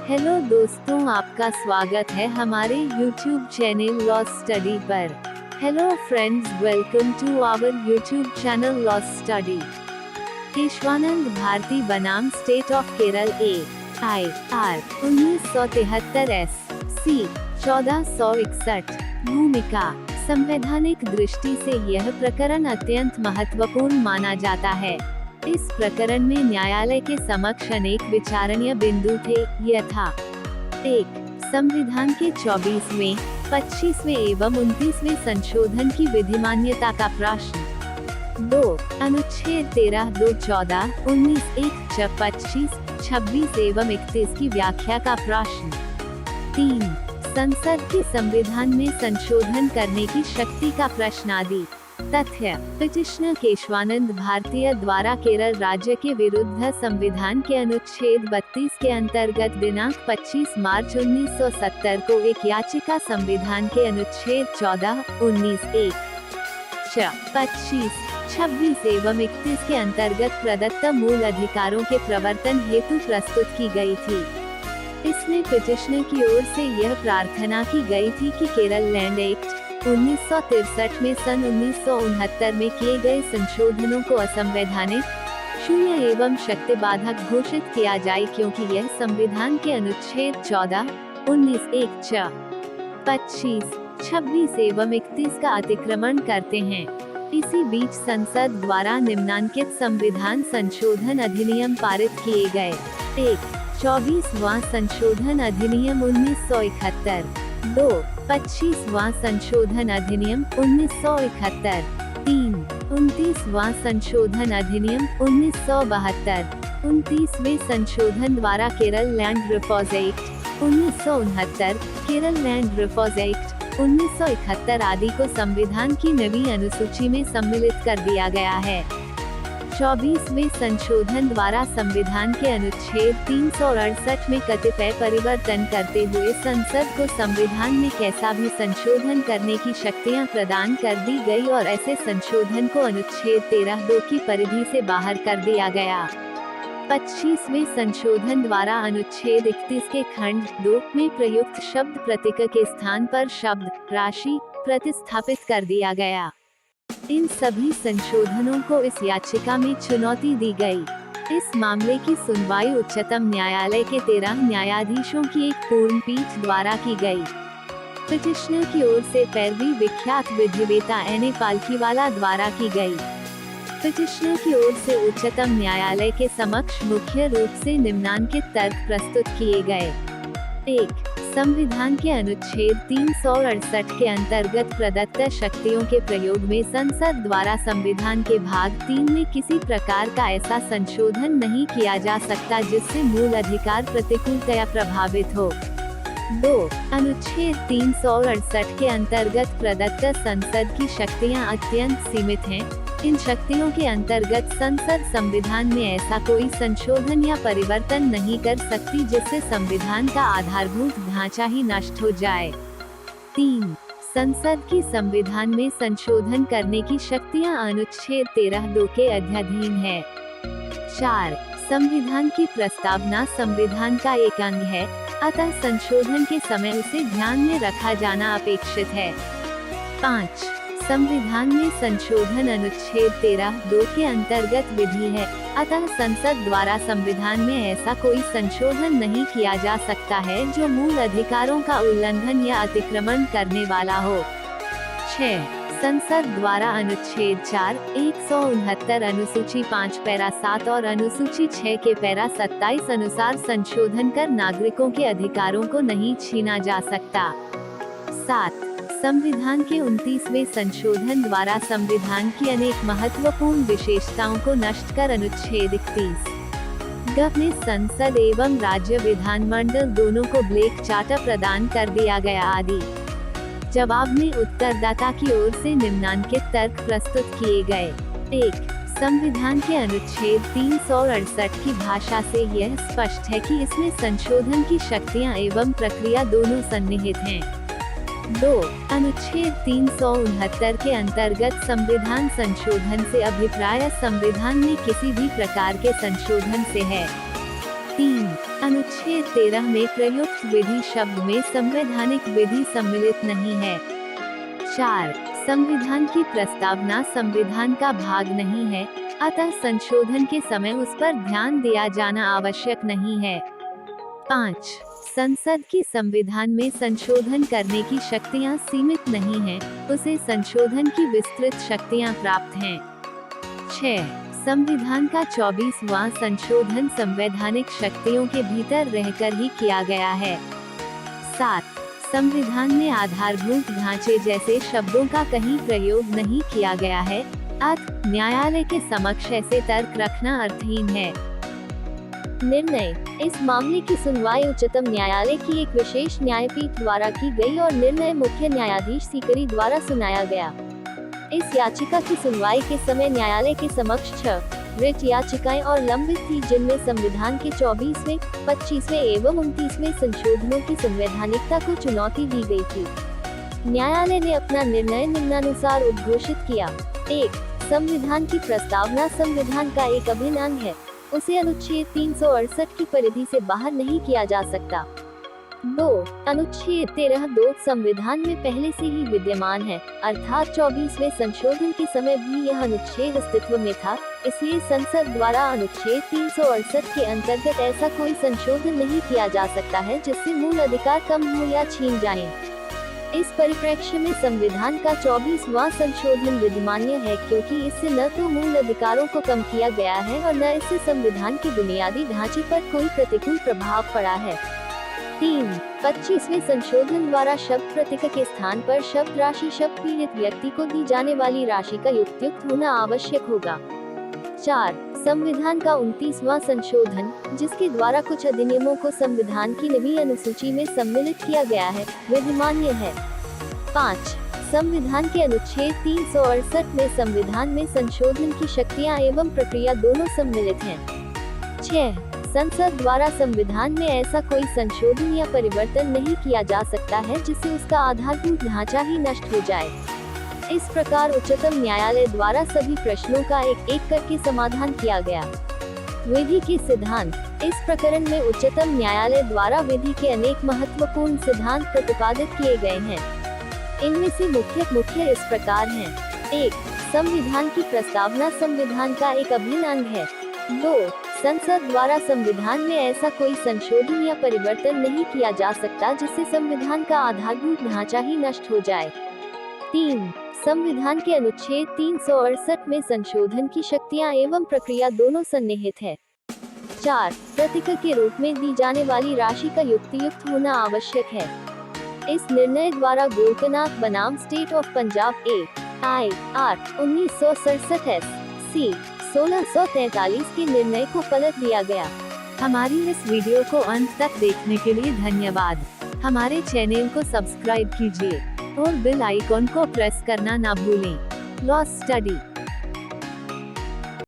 Hello दोस्तों, आपका स्वागत है हमारे YouTube चैनल लॉ स्टडी पर। Hello friends, welcome to our YouTube channel law study. Kesavananda Bharati बनाम state of Kerala AIR 1973 SC 1461। भूमिका। संवैधानिक दृष्टि से यह प्रकरण अत्यंत महत्वपूर्ण माना जाता है। इस प्रकरण में न्यायालय के समक्ष अनेक विचारणीय बिंदु थे, यथा 1. संविधान के 24वें, 25वें एवं 29वें संशोधन की विधिमान्यता का प्रश्न। 2. अनुच्छेद 13, 2, 14, 19, 1, 25, 26 एवं 31 की व्याख्या का प्रश्न। 3. संसद की संविधान में संशोधन करने की शक्ति का प्रश्न आदि। तथ्य। पिटिशनर केशवानंद भारतीय द्वारा केरल राज्य के विरुद्ध संविधान के अनुच्छेद 32 के अंतर्गत दिनांक 25 मार्च 1970 को एक याचिका संविधान के अनुच्छेद 14, 19, 1, 25, 26 एवं 31 के अंतर्गत प्रदत्त मूल अधिकारों के प्रवर्तन हेतु प्रस्तुत की गई थी। इसमें पिटिशनर की ओर से यह प्रार्थना की गई थी कि केरल लैंड एक्ट 1963 में सन 1969 में किए गए संशोधनों को असंवैधानिक, शून्य एवं शक्तिबाधक घोषित किया जाए, क्योंकि यह संविधान के अनुच्छेद 14, 19, 1, 25, 26 एवं 31 का अतिक्रमण करते हैं। इसी बीच संसद द्वारा निम्नांकित संविधान संशोधन अधिनियम पारित किए गए। 1. 24वां संशोधन अधिनियम 1971। 2. 25वां संशोधन अधिनियम 1971। 3. 29वां संशोधन अधिनियम 1972। 29वें संशोधन द्वारा Kerala land reforms act 1969, Kerala land reforms act 1971 आदि को संविधान की नवी अनुसूची में सम्मिलित कर दिया गया है। 24वें संशोधन द्वारा संविधान के अनुच्छेद 368 में कतिपय परिवर्तन करते हुए संसद को संविधान में कैसा भी संशोधन करने की शक्तियां प्रदान कर दी गई और ऐसे संशोधन को अनुच्छेद 13(2) की परिधि से बाहर कर दिया गया। 25वें संशोधन द्वारा अनुच्छेद 31 के खंड 2 में प्रयुक्त शब्द प्रतीक के स्थान पर शब्द राशि प्रतिस्थापित कर दिया गया। इन सभी संशोधनों को इस याचिका में चुनौती दी गई। इस मामले की सुनवाई उच्चतम न्यायालय के 13 न्यायाधीशों की एक पूर्ण पीठ द्वारा की गई। पिटिशनर की ओर से पैरवी विख्यात विधिवेता N.A. पालकीवाला द्वारा की गई। पिटिशनर की ओर से उच्चतम न्यायालय के समक्ष मुख्य रूप से निम्नांकित तर्क प्रस्तुत किए गए। 1. संविधान के अनुच्छेद 368 के अंतर्गत प्रदत्त शक्तियों के प्रयोग में संसद द्वारा संविधान के भाग 3 में किसी प्रकार का ऐसा संशोधन नहीं किया जा सकता जिससे मूल अधिकार प्रतिकूलतया प्रभावित हो। 2. अनुच्छेद 368 के अंतर्गत प्रदत्त संसद की शक्तियां अत्यंत सीमित हैं। इन शक्तियों के अंतर्गत संसद संविधान में ऐसा कोई संशोधन या परिवर्तन नहीं कर सकती जिससे संविधान का आधारभूत ढांचा ही नष्ट हो जाए। 3. संसद की संविधान में संशोधन करने की शक्तियां अनुच्छेद 13(2) के अधीन है। 4. संविधान की प्रस्तावना संविधान का एक अंग है, अतः संशोधन के समय उसे ध्यान में रखा जाना अपेक्षित है। 5. संविधान में संशोधन अनुच्छेद 13(2) के अंतर्गत विधि है, अतः संसद द्वारा संविधान में ऐसा कोई संशोधन नहीं किया जा सकता है जो मूल अधिकारों का उल्लंघन या अतिक्रमण करने वाला हो। 6. संसद द्वारा अनुच्छेद 4, 169 अनुसूची 5 पैरा 7 और अनुसूची 6 के पैरा 27 अनुसार संशोधन कर नागरिकों के अधिकारों को नहीं छीना जा सकता। 7. संविधान के 29वें संशोधन द्वारा संविधान की अनेक महत्वपूर्ण विशेषताओं को नष्ट कर अनुच्छेद 31 में संसद एवं राज्य विधानमंडल दोनों को ब्लैंक चार्टर प्रदान कर दिया गया आदि। जवाब में उत्तरदाता की ओर से निम्नांकित तर्क प्रस्तुत किए गए। 1. संविधान के अनुच्छेद 368 की भाषा से यह स्पष्ट है कि इसमें संशोधन की शक्तियां एवं प्रक्रिया दोनों सन्निहित हैं। 2. अनुच्छेद 369 के अंतर्गत संविधान संशोधन से अभिप्राय संविधान में किसी भी प्रकार के संशोधन से है। 3. अनुच्छेद 13 में प्रयुक्त विधि शब्द में संवैधानिक विधि सम्मिलित नहीं है। 4. संविधान की प्रस्तावना संविधान का भाग नहीं है, अतः संशोधन के समय उस पर ध्यान दिया जाना आवश्यक नहीं है। 5. संसद की संविधान में संशोधन करने की शक्तियां सीमित नहीं हैं, उसे संशोधन की विस्तृत शक्तियां प्राप्त हैं। 6. संविधान का 24वां संशोधन संवैधानिक शक्तियों के भीतर रहकर ही किया गया है। 7. संविधान में आधारभूत ढांचे जैसे शब्दों का कहीं प्रयोग नहीं किया गया है, अतः न्यायालय के समक्ष ऐसे तर्क रखना अर्थहीन है। निर्णय: इस मामले की सुनवाई उच्चतम न्यायालय की एक विशेष न्यायपीठ द्वारा की गई और निर्णय मुख्य न्यायाधीश सीकरी द्वारा सुनाया गया। इस याचिका की सुनवाई के समय न्यायालय के समक्ष 6 रिट याचिकाएं और लंबित थी, जिनमें संविधान के 24वें, 25वें एवं 29वें संशोधनों की संवैधानिकता को चुनौती दी गई थी। न्यायालय ने अपना निर्णय निम्नानुसार उद्घोषित किया। 1. संविधान की प्रस्तावना संविधान का एक अभिन्न अंग है, उसे अनुच्छेद 368 की परिधि से बाहर नहीं किया जा सकता। 2. अनुच्छेद 13(2) संविधान में पहले से ही विद्यमान है, अर्थात 24वें संशोधन के समय भी यह अनुच्छेद अस्तित्व में था, इसलिए संसद द्वारा अनुच्छेद 368 के अंतर्गत ऐसा कोई संशोधन नहीं किया जा सकता है जिससे मूल अधिकार कम हो या छीन जाएं। इस परिप्रेक्ष्य में संविधान का 24वां संशोधन विधिमान्य है, क्योंकि इससे न तो मूल अधिकारों को कम किया गया है और न इससे संविधान के बुनियादी ढांचे पर कोई प्रतिकूल प्रभाव पड़ा है। 3. 25वें संशोधन द्वारा शब्द प्रतीक के स्थान पर शब्द राशि शब्द पीड़ित व्यक्ति को दी जाने वाली राशि का युक्तियुक्त होना आवश्यक होगा। 4. संविधान का 29वां संशोधन, जिसके द्वारा कुछ अधिनियमों को संविधान की नवी अनुसूची में सम्मिलित किया गया है, विधिमान्य है। 5. संविधान के अनुच्छेद 368 में संविधान में संशोधन की शक्तियां एवं प्रक्रिया दोनों सम्मिलित हैं। 6. संसद द्वारा संविधान में ऐसा कोई संशोधन या परिवर्तन नहीं किया जा सकता है जिससे उसका आधारभूत ढांचा ही नष्ट हो जाए। इस प्रकार उच्चतम न्यायालय द्वारा सभी प्रश्नों का एक एक करके समाधान किया गया। विधि के सिद्धांत: इस प्रकरण में उच्चतम न्यायालय द्वारा विधि के अनेक महत्वपूर्ण सिद्धांत प्रतिपादित किए गए हैं। इनमें से मुख्य इस प्रकार हैं। 1. संविधान की प्रस्तावना संविधान का एक अभिन्न अंग है। 2. संसद द्वारा संविधान में ऐसा कोई संशोधन या परिवर्तन नहीं किया जा सकता जिससे संविधान का आधारभूत ढांचा ही नष्ट हो जाए। 3. संविधान के अनुच्छेद 368 में संशोधन की शक्तियां एवं प्रक्रिया दोनों सन्निहित है। 4. प्रतीक के रूप में दी जाने वाली राशि का युक्तियुक्त होना आवश्यक है। इस निर्णय द्वारा गोरखनाथ बनाम state of Punjab AIR 1967 SC 1643 के निर्णय को पलट दिया गया। हमारी इस वीडियो को अंत तक देखने के लिए धन्यवाद। हमारे चैनल को सब्सक्राइब कीजिए और बेल आइकॉन को प्रेस करना ना भूलें। Law study.